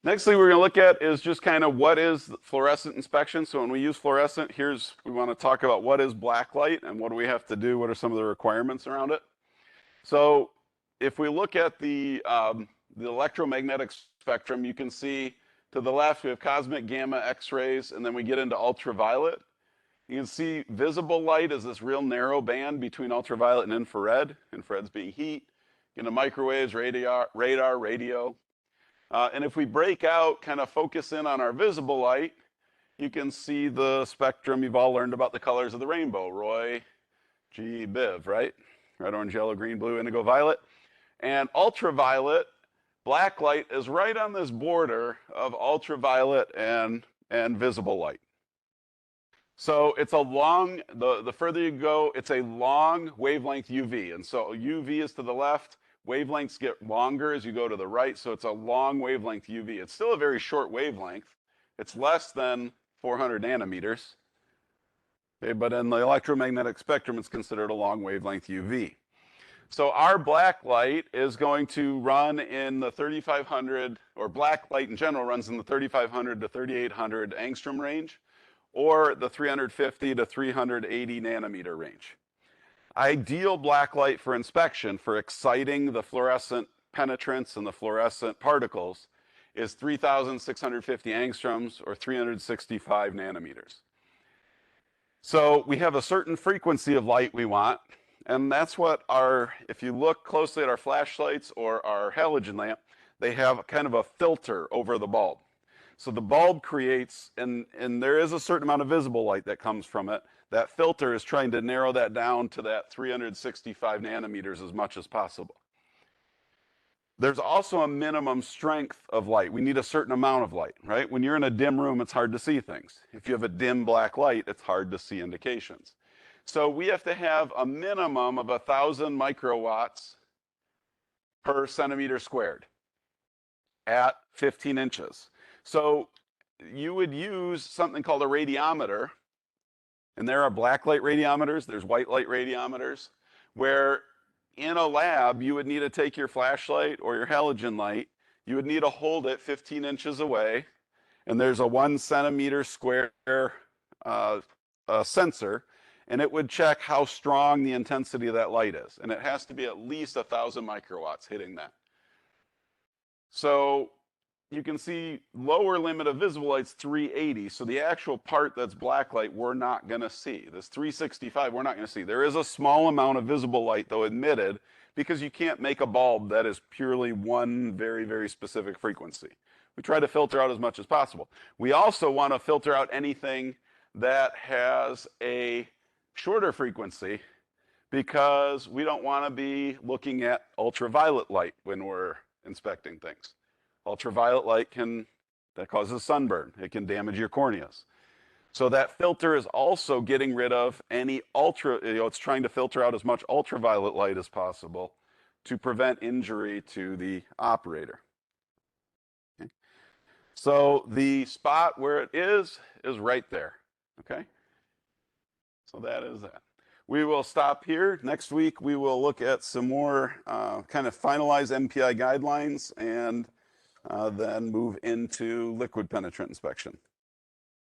Next thing we're going to look at is just kind of what is fluorescent inspection. So when we use fluorescent, we want to talk about what is black light and what do we have to do, what are some of the requirements around it. So if we look at the electromagnetic spectrum, you can see to the left we have cosmic, gamma, X-rays, and then we get into ultraviolet. You can see visible light is this real narrow band between ultraviolet and infrared, infrared's being heat, into microwaves, radar, radio. And if we break out, kind of focus in on our visible light, you can see the spectrum. You've all learned about the colors of the rainbow, Roy, G, Biv, right? Red, orange, yellow, green, blue, indigo, violet. And ultraviolet, black light, is right on this border of ultraviolet and visible light. So it's a long, the further you go, it's a long wavelength UV. And so UV is to the left, wavelengths get longer as you go to the right, so it's a long wavelength UV. It's still a very short wavelength. It's less than 400 nanometers. Okay, but in the electromagnetic spectrum, it's considered a long wavelength UV. So our black light is going to run in the 3500, or black light in general runs in the 3500 to 3800 angstrom range, or the 350 to 380 nanometer range. Ideal black light for inspection, for exciting the fluorescent penetrants and the fluorescent particles, is 3,650 angstroms, or 365 nanometers. So we have a certain frequency of light we want, and that's what if you look closely at our flashlights or our halogen lamp, they have kind of a filter over the bulb. So the bulb creates, and there is a certain amount of visible light that comes from it. That filter is trying to narrow that down to that 365 nanometers as much as possible. There's also a minimum strength of light. We need a certain amount of light, right? When you're in a dim room, it's hard to see things. If you have a dim black light, it's hard to see indications. So we have to have a minimum of 1,000 microwatts per centimeter squared at 15 inches. So you would use something called a radiometer, and there are black light radiometers, there's white light radiometers, where in a lab you would need to take your flashlight or your halogen light, you would need to hold it 15 inches away, and there's a 1 centimeter square sensor, and it would check how strong the intensity of that light is, and it has to be at least 1,000 microwatts hitting that. So you can see lower limit of visible light's 380, so the actual part that's black light we're not going to see. This 365 we're not going to see. There is a small amount of visible light, though, emitted, because you can't make a bulb that is purely one very, very specific frequency. We try to filter out as much as possible. We also want to filter out anything that has a shorter frequency, because we don't want to be looking at ultraviolet light when we're inspecting things. Ultraviolet light that causes sunburn. It can damage your corneas. So that filter is also getting rid of any it's trying to filter out as much ultraviolet light as possible to prevent injury to the operator. Okay. So the spot where it is right there, okay? So that is that. We will stop here. Next week, we will look at some more kind of finalized MPI guidelines and then move into liquid penetrant inspection.